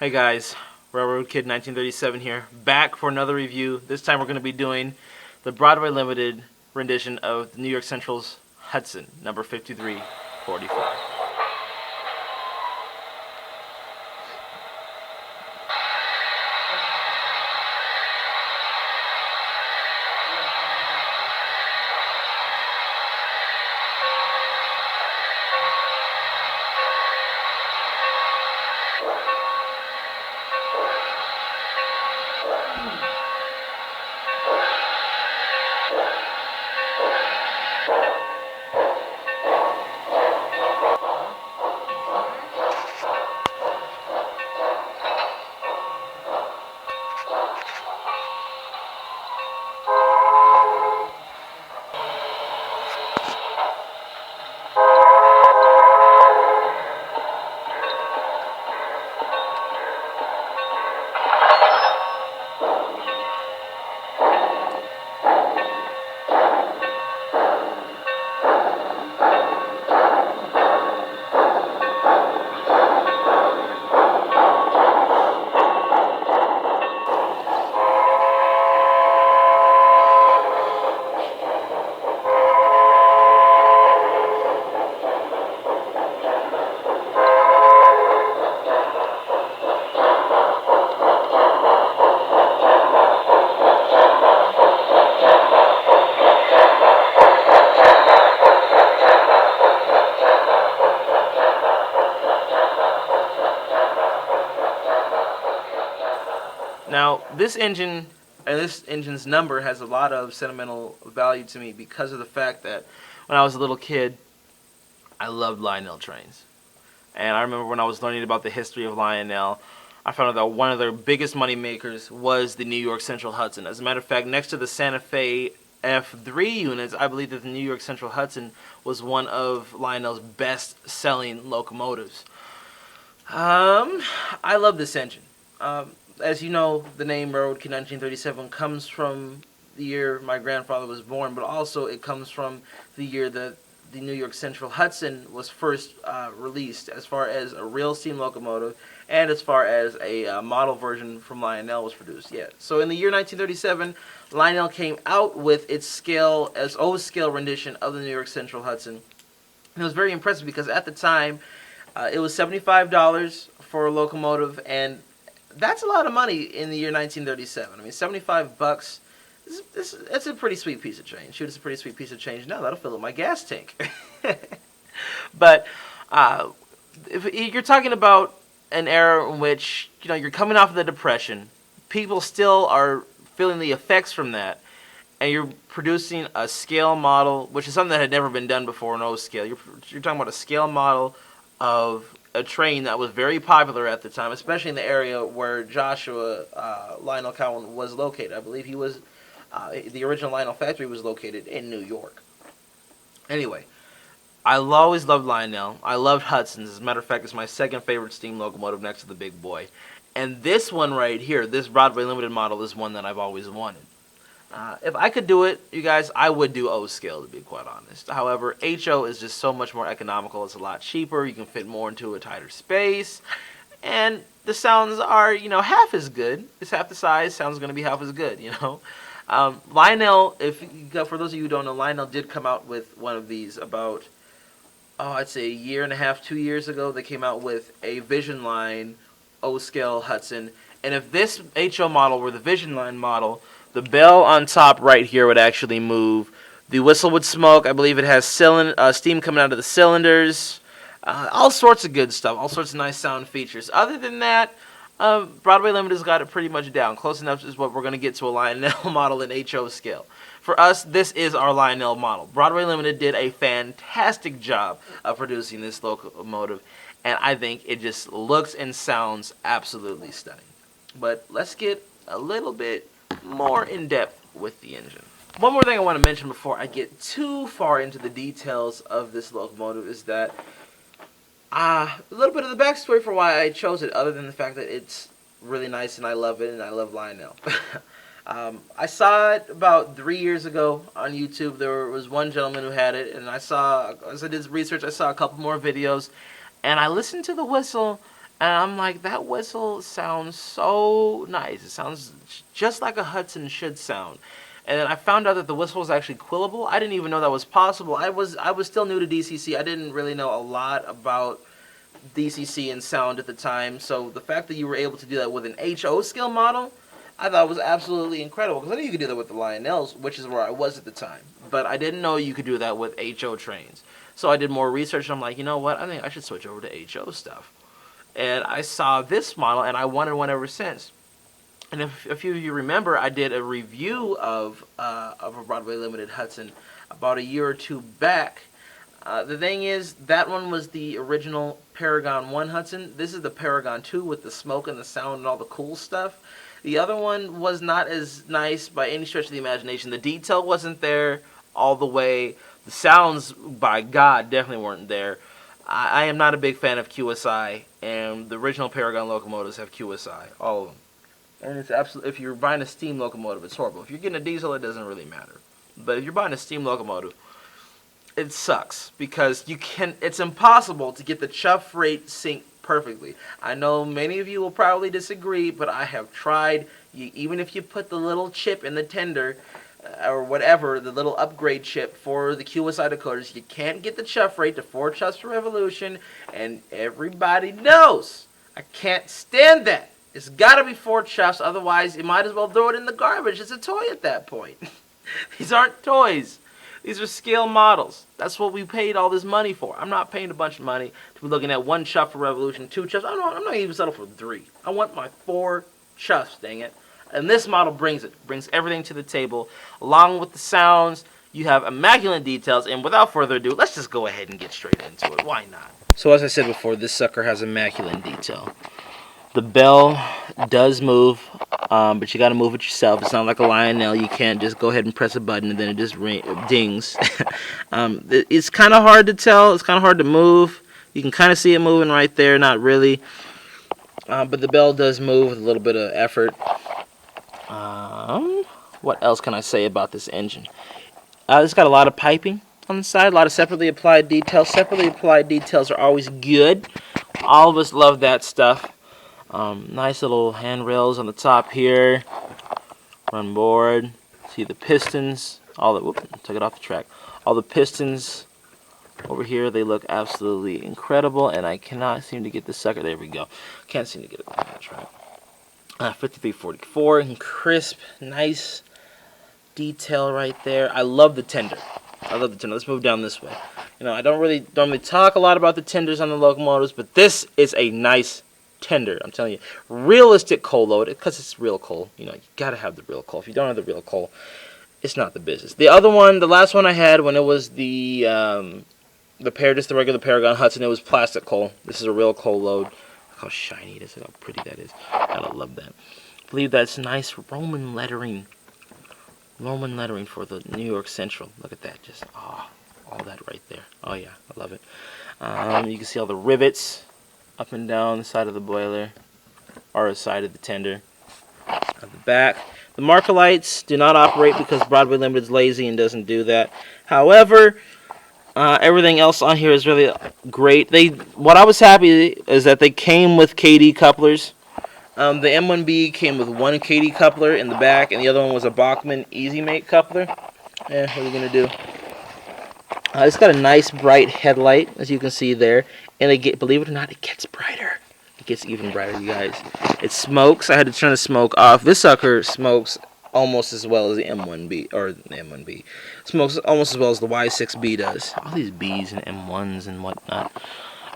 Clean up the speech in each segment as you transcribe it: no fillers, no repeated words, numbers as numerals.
Hey guys, Railroad Kid 1937 here, back for another review. This time we're going to be doing the Broadway Limited rendition of New York Central's Hudson, number 5344. Now, this engine and this engine's number has a lot of sentimental value to me because of the fact that when I was a little kid, I loved Lionel trains. And I remember when I was learning about the history of Lionel, I found out that one of their biggest money makers was the New York Central Hudson. As a matter of fact, next to the Santa Fe F3 units, I believe that the New York Central Hudson was one of Lionel's best-selling locomotives. I love this engine. As you know, the name Railroad Kid 1937 comes from the year my grandfather was born, but also it comes from the year that the New York Central Hudson was first released, as far as a real steam locomotive and as far as a model version from Lionel was produced. Yeah. So in the year 1937, Lionel came out with its O-scale rendition of the New York Central Hudson. And it was very impressive because at the time, it was $75 for a locomotive, and that's a lot of money in the year 1937. I mean, 75 bucks. It's a pretty sweet piece of change. Shoot, it's a pretty sweet piece of change now. That'll fill up my gas tank. But if you're talking about an era in which you're coming off of the Depression, people still are feeling the effects from that, and you're producing a scale model, which is something that had never been done before in O scale. You're talking about a scale model of a train that was very popular at the time, especially in the area where Joshua Lionel Cowan was located. I believe he was the original Lionel factory was located in New York. Anyway, I always loved Lionel. I loved Hudson's. As a matter of fact, it's my second favorite steam locomotive next to the Big Boy. And this one right here, this Broadway Limited model, is one that I've always wanted. If I could do it, you guys, I would do O scale, to be quite honest. However, HO is just so much more economical. It's a lot cheaper. You can fit more into a tighter space. And the sounds are, half as good. It's half the size. Sounds going to be half as good, Lionel, for those of you who don't know, Lionel did come out with one of these about, I'd say a year and a half, 2 years ago. They came out with a Vision Line O-scale Hudson. And if this HO model were the Vision Line model, the bell on top right here would actually move. The whistle would smoke. I believe it has steam coming out of the cylinders. All sorts of good stuff. All sorts of nice sound features. Other than that, Broadway Limited's got it pretty much down. Close enough is what we're going to get to a Lionel model in HO scale. For us, this is our Lionel model. Broadway Limited did a fantastic job of producing this locomotive, and I think it just looks and sounds absolutely stunning. But let's get a little bit more in depth with the engine. One more thing I want to mention before I get too far into the details of this locomotive is that a little bit of the backstory for why I chose it, other than the fact that it's really nice and I love it and I love Lionel. I saw it about 3 years ago on YouTube. There was one gentleman who had it, and as I did research, I saw a couple more videos, and I listened to the whistle, And I'm like, that whistle sounds so nice. It sounds just like a Hudson should sound. And then I found out that the whistle was actually quillable. I didn't even know that was possible. I was still new to DCC. I didn't really know a lot about DCC and sound at the time. So the fact that you were able to do that with an HO scale model, I thought was absolutely incredible. Because I knew you could do that with the Lionels, which is where I was at the time. But I didn't know you could do that with HO trains. So I did more research, and I'm like, you know what? I think I should switch over to HO stuff. And I saw this model, and I wanted one ever since. And if a few of you remember, I did a review of a Broadway Limited Hudson about a year or two back. The thing is, that one was the original Paragon 1 Hudson. This is the Paragon 2 with the smoke and the sound and all the cool stuff. The other one was not as nice by any stretch of the imagination. The detail wasn't there all the way. The sounds, by God, definitely weren't there. I am not a big fan of QSI, and the original Paragon locomotives have QSI, all of them. And it's absolutely, if you're buying a steam locomotive, it's horrible. If you're getting a diesel, it doesn't really matter. But if you're buying a steam locomotive, it sucks because it's impossible to get the chuff rate sync perfectly. I know many of you will probably disagree, but I have tried. Even if you put the little chip in the tender, or whatever, the little upgrade chip for the QSI decoders, you can't get the chuff rate to 4 chuffs per revolution, and everybody knows I can't stand that. It's got to be 4 chuffs, otherwise you might as well throw it in the garbage. It's a toy at that point. These aren't toys. These are scale models. That's what we paid all this money for. I'm not paying a bunch of money to be looking at 1 chuff for revolution, 2 chuffs. I'm not even settled for 3. I want my 4 chuffs, dang it. And this model brings everything to the table, along with the sounds. You have immaculate details, and without further ado, let's just go ahead and get straight into it. Why not? So as I said before, this sucker has immaculate detail. The bell does move, but you got to move it yourself. It's not like a Lionel. You can't just go ahead and press a button and then it just dings. It's kind of hard to tell. It's kind of hard to move. You can kind of see it moving right there, not really. But the bell does move with a little bit of effort. What else can I say about this engine? It's got a lot of piping on the side, a lot of separately applied details. Separately applied details are always good. All of us love that stuff. Nice little handrails on the top here. Run board. See the pistons. Took it off the track. All the pistons over here, they look absolutely incredible, and I cannot seem to get the sucker. There we go. Can't seem to get it on that track. 5344, crisp, nice detail right there. I love the tender. Let's move down this way. You know, I don't really normally talk a lot about the tenders on the locomotives, but this is a nice tender. I'm telling you, realistic coal load, because it's real coal. You know, you gotta have the real coal. If you don't have the real coal, it's not the business. The other one, the last one I had when it was the regular Paragon Hudson, it was plastic coal. This is a real coal load. How shiny it is, how pretty that is. I love that. I believe that's nice Roman lettering. Roman lettering for the New York Central. Look at that, just all that right there. Oh yeah, I love it. You can see all the rivets up and down the side of the boiler, or the side of the tender. At the back, the marker lights do not operate because Broadway Limited is lazy and doesn't do that. However, everything else on here is really great. What I was happy is that they came with KD couplers. The M1B came with 1 KD coupler in the back, and the other one was a Bachmann Easy Mate coupler. What are you gonna do? It's got a nice bright headlight, as you can see there, and believe it or not, it gets brighter. It gets even brighter, you guys. It smokes. I had to turn the smoke off. This sucker smokes almost as well as the M1B, or the M1B. Smokes almost as well as the Y6B does. All these Bs and M1s and whatnot.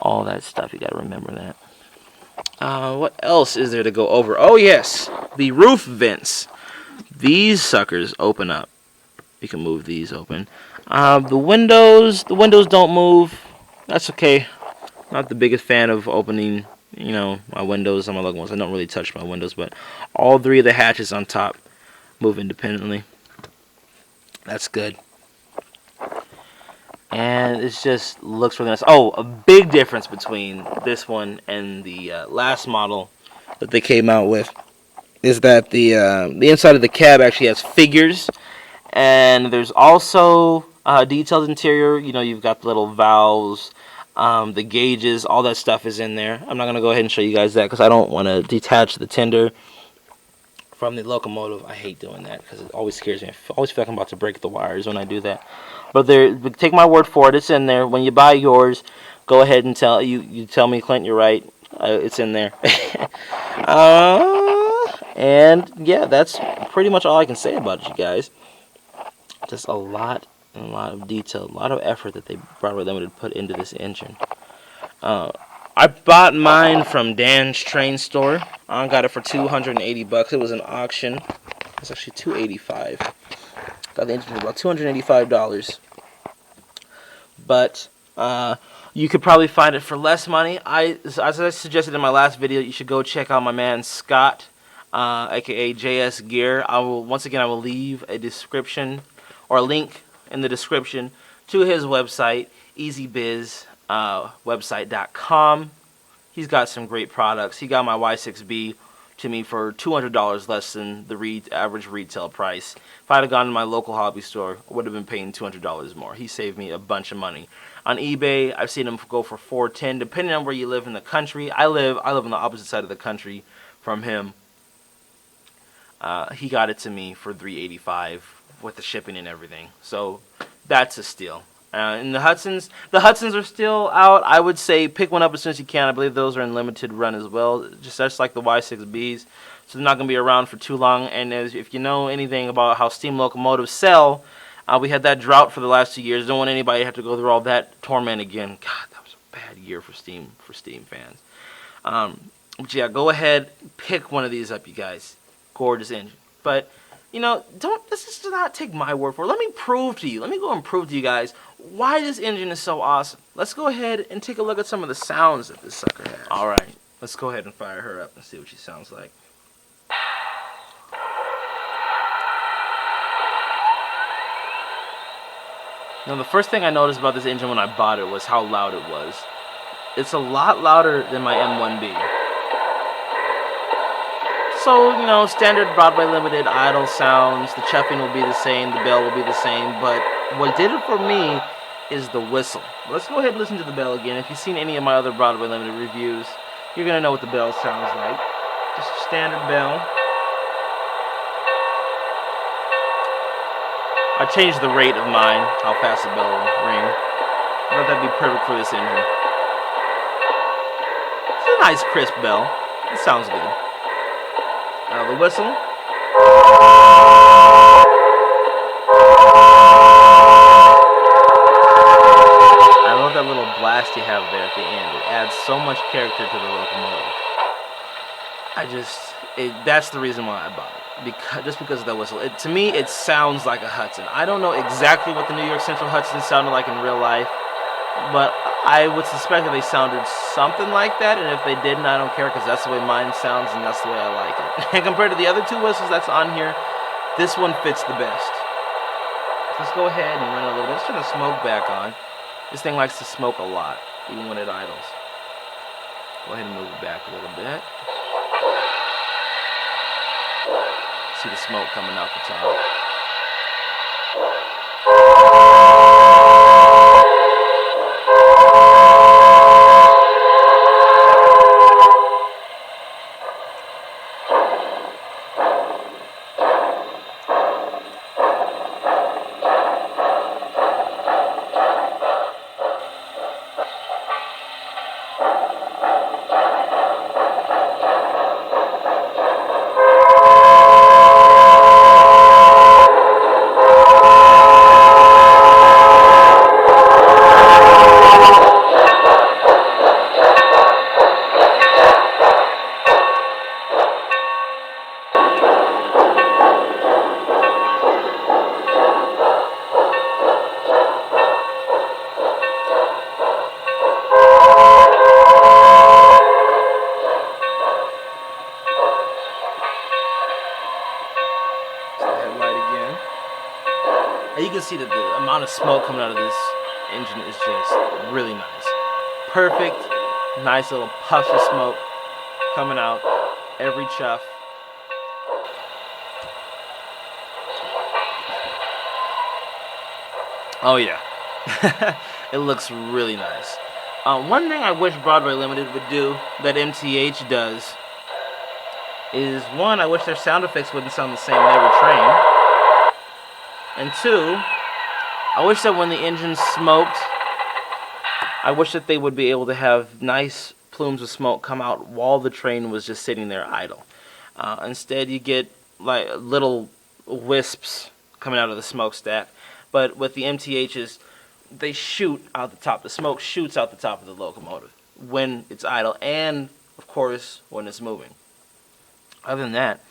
All that stuff, you gotta remember that. What else is there to go over? Oh yes, the roof vents. These suckers open up. You can move these open. The windows don't move. That's okay. Not the biggest fan of opening, you know, my windows on my locomotives. I don't really touch my windows, but all 3 of the hatches on top move independently. That's good. And it just looks really nice. Oh, a big difference between this one and the last model that they came out with is that the inside of the cab actually has figures, and there's also detailed interior. You know, you've got the little valves. the gauges, all that stuff is in there. I'm not going to go ahead and show you guys that because I don't want to detach the tender from the locomotive. I hate doing that because it always scares me. I always feel like I'm about to break the wires when I do that. But take my word for it, it's in there. When you buy yours, go ahead and you tell me, Clint, you're right. It's in there. And yeah, that's pretty much all I can say about it, you guys. Just a lot of detail, a lot of effort that Broadway Limited put into this engine. I bought mine from Dan's Train Store. I got it for $280. It was an auction. It's actually $285. Got the engine for about $285. But you could probably find it for less money. As I suggested in my last video, you should go check out my man Scott, aka JS Geare. I will leave a description or a link in the description to his website, easybizwebsite.com. He's got some great products. He got my Y6B to me for $200 less than the average retail price. If I had gone to my local hobby store, I would have been paying $200 more. He saved me a bunch of money. On eBay, I've seen him go for $410, depending on where you live in the country. I live on the opposite side of the country from him. He got it to me for $385 with the shipping and everything. So that's a steal. And the Hudsons are still out. I would say pick one up as soon as you can. I believe those are in limited run as well, just like the Y6Bs. So they're not going to be around for too long. And if you know anything about how steam locomotives sell, we had that drought for the last 2 years. Don't want anybody to have to go through all that torment again. God, that was a bad year for steam fans. But yeah, go ahead, pick one of these up, you guys. Gorgeous engine. But let's just not take my word for it. Let me prove to you. Let me go and prove to you guys why this engine is so awesome. Let's go ahead and take a look at some of the sounds that this sucker has. Alright, let's go ahead and fire her up and see what she sounds like. Now, the first thing I noticed about this engine when I bought it was how loud it was. It's a lot louder than my M1B. So, standard Broadway Limited idle sounds, the chuffing will be the same, the bell will be the same, but what did it for me is the whistle. Let's go ahead and listen to the bell again. If you've seen any of my other Broadway Limited reviews, you're going to know what the bell sounds like. Just a standard bell. I changed the rate of mine, how fast the bell will ring. I thought that'd be perfect for this engine. It's a nice crisp bell. It sounds good. Now the whistle. I love that little blast you have there at the end. It adds so much character to the locomotive. That's the reason why I bought it. Just because of that whistle. To me, it sounds like a Hudson. I don't know exactly what the New York Central Hudson sounded like in real life, but I would suspect that they sounded something like that, and if they didn't, I don't care, because that's the way mine sounds, and that's the way I like it. And compared to the other two whistles that's on here, this one fits the best. Let's go ahead and run a little bit. Let's turn the smoke back on. This thing likes to smoke a lot, even when it idles. Go ahead and move it back a little bit. See the smoke coming out the top. You can see that the amount of smoke coming out of this engine is just really nice. Perfect, nice little puffs of smoke coming out every chuff. Oh yeah, it looks really nice. One thing I wish Broadway Limited would do that MTH does is, one, I wish their sound effects wouldn't sound the same in every train. And two, I wish that when the engine smoked, I wish that they would be able to have nice plumes of smoke come out while the train was just sitting there idle. Instead, you get like little wisps coming out of the smokestack. But with the MTHs, they shoot out the top. The smoke shoots out the top of the locomotive when it's idle and, of course, when it's moving. Other than that,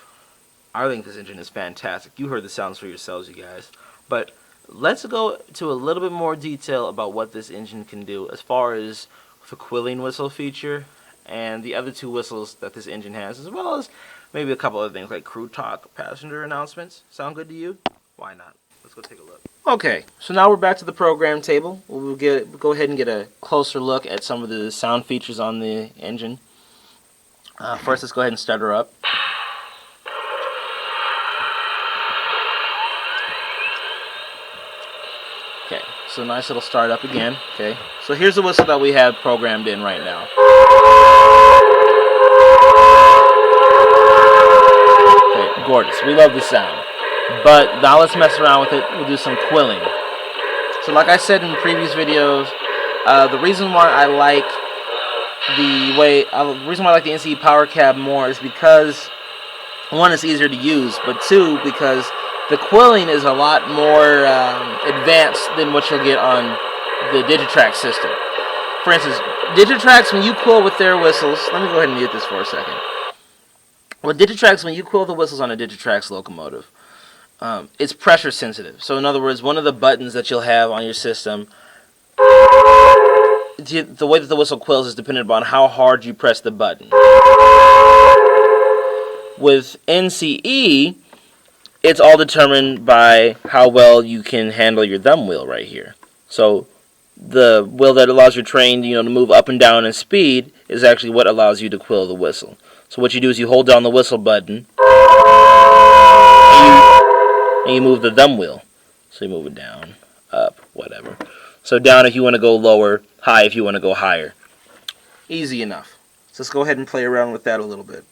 I think this engine is fantastic. You heard the sounds for yourselves, you guys. But let's go to a little bit more detail about what this engine can do as far as the quilling whistle feature and the other two whistles that this engine has, as well as maybe a couple other things like crew talk, passenger announcements. Sound good to you? Why not? Let's go take a look. Okay, so now we're back to the program table. We'll go ahead and get a closer look at some of the sound features on the engine. First, let's go ahead and start her up. Okay, so nice little start up again. Okay, so here's the whistle that we have programmed in right now. Okay, gorgeous. We love the sound. But now let's mess around with it. We'll do some quilling. So like I said in previous videos, the reason why I like the NCE Power Cab more is because, one, it's easier to use, but two, because the quilling is a lot more advanced than what you'll get on the Digitrax system. For instance, Digitrax, when you quill with their whistles, let me go ahead and mute this for a second. With Digitrax, when you quill the whistles on a Digitrax locomotive, it's pressure sensitive. So in other words, one of the buttons that you'll have on your system, the way that the whistle quills is dependent upon how hard you press the button. With NCE, it's all determined by how well you can handle your thumb wheel right here. So the wheel that allows your train, to move up and down in speed is actually what allows you to quill the whistle. So what you do is you hold down the whistle button and you move the thumb wheel. So you move it down, up, whatever. So down if you want to go lower, high if you want to go higher. Easy enough. So let's go ahead and play around with that a little bit.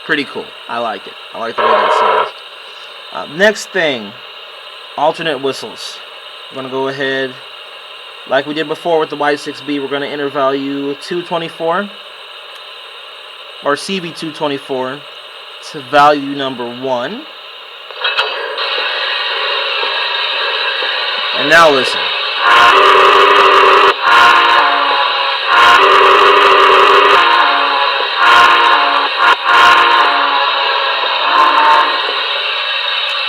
Pretty cool. I like it. I like the way that sounds. Next thing, alternate whistles. We're going to go ahead, like we did before with the Y6B, we're going to enter value 224, or CV224, to value number 1. And now listen.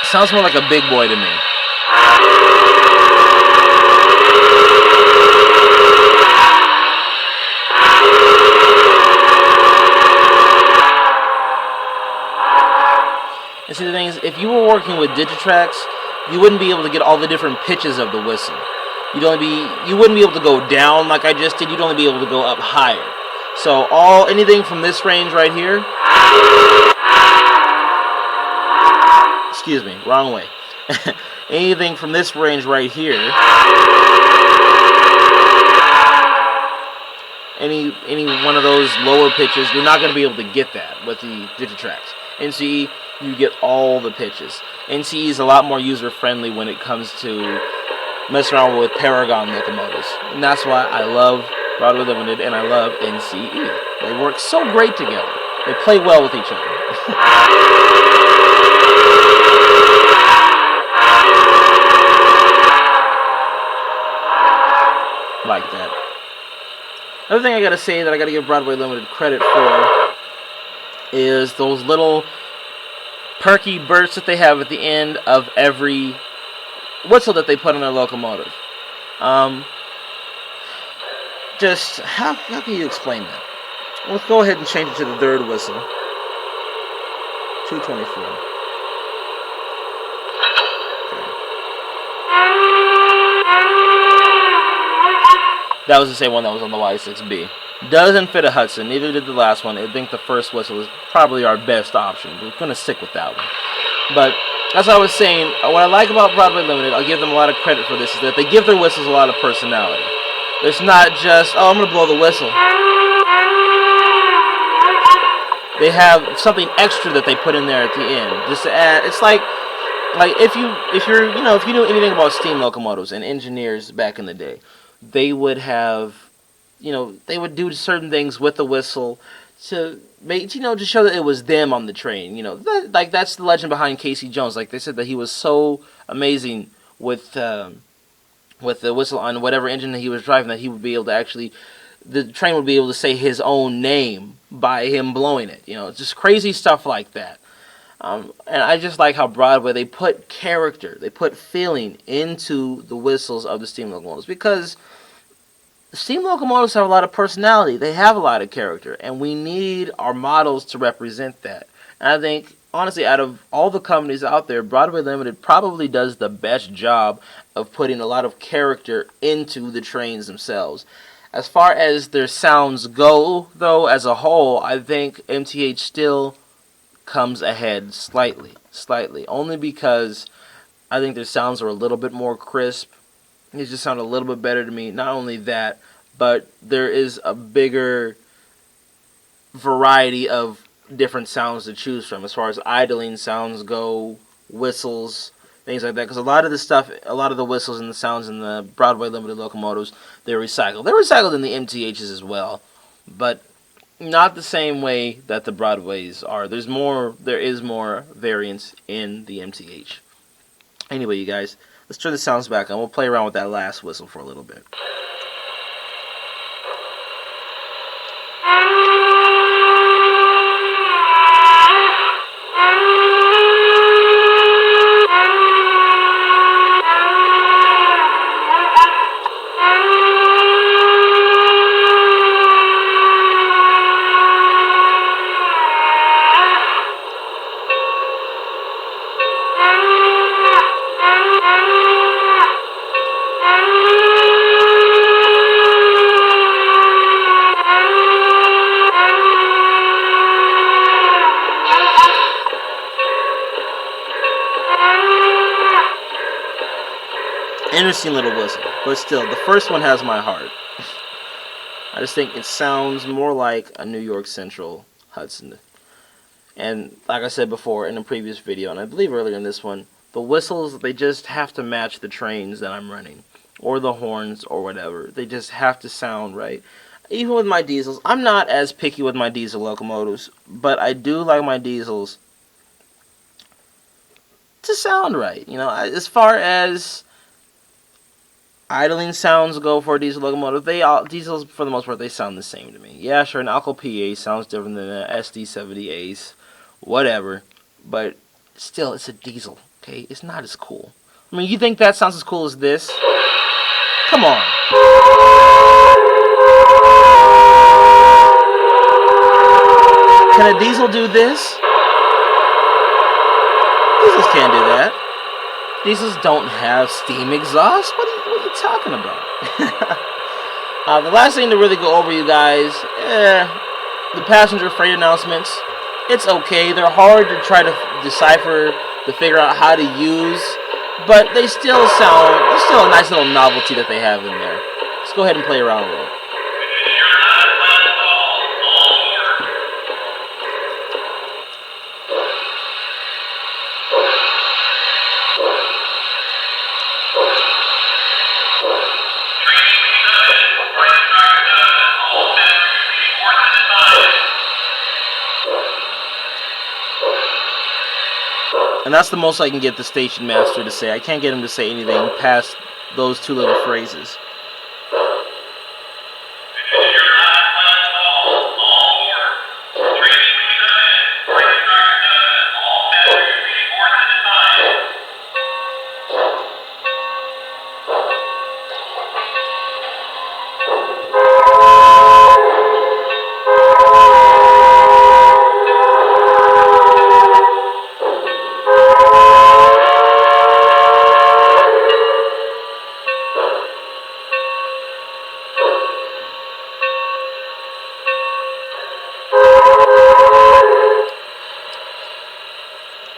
Sounds more like a big boy to me. And see, the thing is, if you were working with Digitrax, you wouldn't be able to get all the different pitches of the whistle. You wouldn't be able to go down like I just did. You'd only be able to go up higher. So anything from this range right here. Excuse me, wrong way. Anything from this range right here, any one of those lower pitches, you're not going to be able to get that with the Digitrax. NCE, you get all the pitches. NCE is a lot more user-friendly when it comes to messing around with Paragon locomotives. And that's why I love Broadway Limited and I love NCE. They work so great together. They play well with each other. Like that. Another thing I gotta say that I gotta give Broadway Limited credit for is those little perky bursts that they have at the end of every whistle that they put on their locomotive. Just how can you explain that? Let's go ahead and change it to the third whistle. 224. That was the same one that was on the Y6B. Doesn't fit a Hudson, neither did the last one. I think the first whistle is probably our best option. We're going to stick with that one. But as I was saying, what I like about Broadway Limited, I'll give them a lot of credit for this, is that they give their whistles a lot of personality. It's not just, oh, I'm going to blow the whistle. They have something extra that they put in there at the end, just to add. It's like if you knew anything about steam locomotives and engineers back in the day, they would have, they would do certain things with the whistle to make, to show that it was them on the train. That's the legend behind Casey Jones. Like they said that he was so amazing with the whistle on whatever engine that he was driving that he would be able to the train would be able to say his own name by him blowing it. Just crazy stuff like that. And I just like how Broadway, they put character, they put feeling into the whistles of the steam locomotives, because steam locomotives have a lot of personality. They have a lot of character, and we need our models to represent that. And I think, honestly, out of all the companies out there, Broadway Limited probably does the best job of putting a lot of character into the trains themselves. As far as their sounds go, though, as a whole, I think MTH still comes ahead slightly. Only because I think their sounds are a little bit more crisp. They just sound a little bit better to me. Not only that, but there is a bigger variety of different sounds to choose from as far as idling sounds go, whistles, things like that. Because a lot of the whistles and the sounds in the Broadway Limited locomotives, they're recycled. They're recycled in the MTHs as well, but not the same way that the Broadways are. There is more variance in the MTH. Anyway, you guys, let's turn the sounds back on. We'll play around with that last whistle for a little bit. Interesting little whistle, but still, the first one has my heart. I just think it sounds more like a New York Central Hudson. And like I said before in a previous video, and I believe earlier in this one, the whistles, they just have to match the trains that I'm running, or the horns, or whatever. They just have to sound right. Even with my diesels, I'm not as picky with my diesel locomotives, but I do like my diesels to sound right. As far as idling sounds go for a diesel locomotive, diesels for the most part, they sound the same to me. Yeah, sure, an Alco PA sounds different than an SD70 Ace, whatever, but still, it's a diesel, okay? It's not as cool. I mean, you think that sounds as cool as this? Come on. Can a diesel do this? Diesels can't do that. Diesels don't have steam exhaust. What are you talking about? The last thing to really go over, you guys, the passenger freight announcements. It's okay. They're hard to try to decipher, to figure out how to use, but they still sound, it's still a nice little novelty that they have in there. Let's go ahead and play around with it. And that's the most I can get the station master to say. I can't get him to say anything past those two little phrases.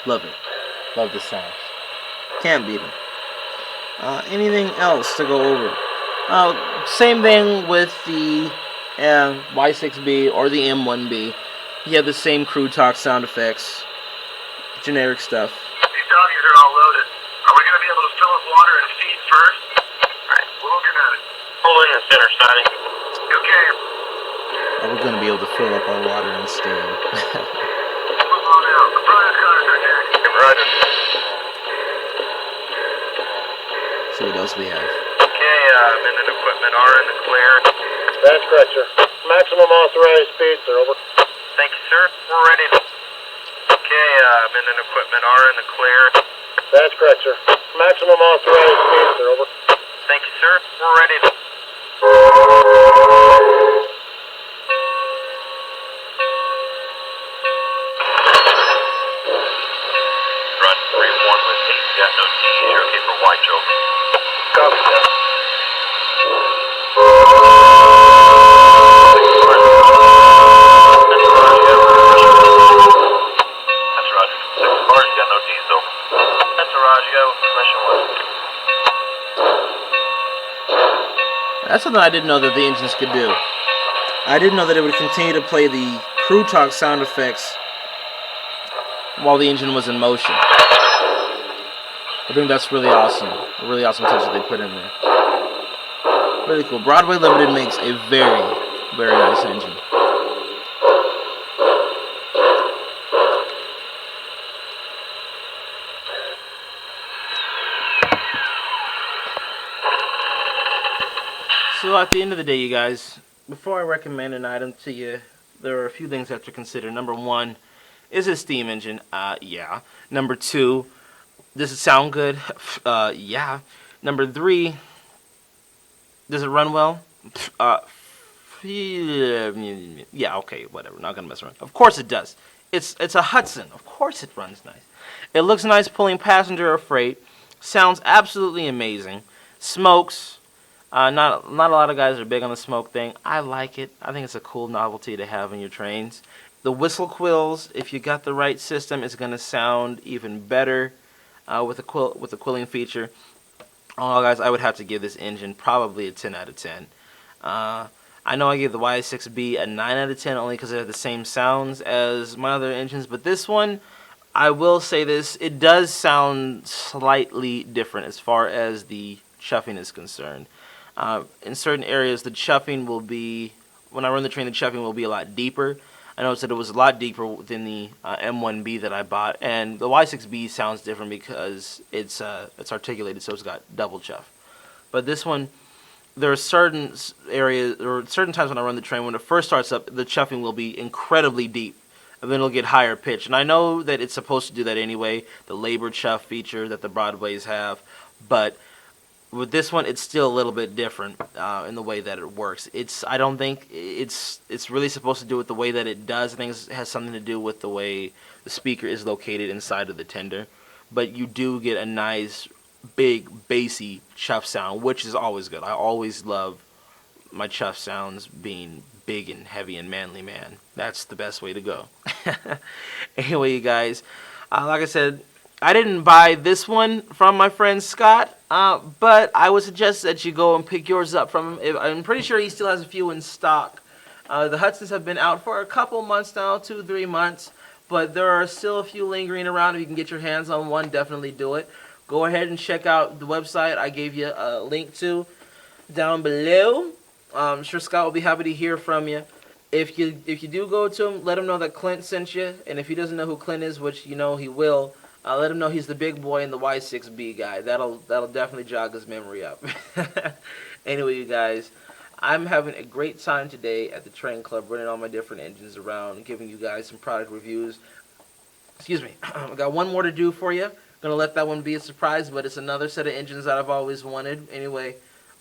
Love it. Love the sounds. Can't beat them. Anything else to go over? Same thing with the Y6B or the M1B. You have the same crew talk sound effects. Generic stuff. These doggies are all loaded. Are we going to be able to fill up water and feed first? Alright, we're looking at it. Pull in and center starting. Okay. Are we going to be able to fill up our water and steam? Move on out. The front is cars are next. Roger. See what else we have. Okay, men and equipment are in the clear. That's correct, sir. Maximum authorized speed, sir. Over. Thank you, sir. We're ready to... Okay, men and equipment are in the clear. That's correct, sir. Maximum authorized speed, sir. Over. Thank you, sir. We're ready to... Run 3-1 with 8. Got no T's. You're okay for white, Joe. Copy that. That's Roger. 6 bars, got no T's over. That's Roger, permission 1. That's something I didn't know that the engines could do. I didn't know that it would continue to play the crew talk sound effects while the engine was in motion. I think that's really awesome. A really awesome touch that they put in there. Really cool. Broadway Limited makes a very, very nice engine. So at the end of the day, you guys, before I recommend an item to you, there are a few things that to consider. Number one, is it a steam engine? Yeah. Number two, does it sound good? Yeah. Number three, does it run well? Yeah, okay, whatever. Not gonna mess around. Of course it does. It's a Hudson. Of course it runs nice. It looks nice pulling passenger or freight. Sounds absolutely amazing. Smokes. Not a lot of guys are big on the smoke thing. I like it. I think it's a cool novelty to have in your trains. The whistle quills, if you got the right system, it's gonna sound even better with the quilling feature. Oh, guys, I would have to give this engine probably a 10 out of 10. I know I gave the Y6B a 9 out of 10 only because it had the same sounds as my other engines, but this one, I will say this, it does sound slightly different as far as the chuffing is concerned. In certain areas, the chuffing will be, when I run the train, the chuffing will be a lot deeper. I noticed that it was a lot deeper than the M1B that I bought, and the Y6B sounds different because it's articulated, so it's got double chuff. But this one, there are certain areas or certain times when I run the train, when it first starts up, the chuffing will be incredibly deep, and then it'll get higher pitch. And I know that it's supposed to do that anyway, the labor chuff feature that the Broadways have, but with this one, it's still a little bit different in the way that it works. I don't think it's really supposed to do with the way that it does. I think it has something to do with the way the speaker is located inside of the tender. But you do get a nice, big, bassy chuff sound, which is always good. I always love my chuff sounds being big and heavy and manly, man. That's the best way to go. Anyway, you guys, like I said, I didn't buy this one from my friend Scott, but I would suggest that you go and pick yours up from him. I'm pretty sure he still has a few in stock. The Hudsons have been out for a couple months now, 2-3 months, but there are still a few lingering around. If you can get your hands on one, definitely do it. Go ahead and check out the website I gave you a link to down below. I'm sure Scott will be happy to hear from you. If you do go to him, let him know that Clint sent you, and if he doesn't know who Clint is, which you know he will, let him know he's the big boy and the Y6B guy. That'll definitely jog his memory up. Anyway, you guys, I'm having a great time today at the Train Club, running all my different engines around, giving you guys some product reviews. Excuse me. I got one more to do for you. Gonna let that one be a surprise, but it's another set of engines that I've always wanted. Anyway,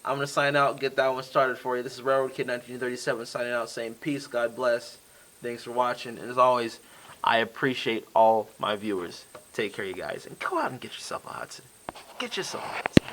I'm gonna sign out, get that one started for you. This is Railroad Kid 1937 signing out, saying peace, God bless. Thanks for watching, and as always, I appreciate all my viewers. Take care, you guys, and go out and get yourself a Hudson. Get yourself a Hudson.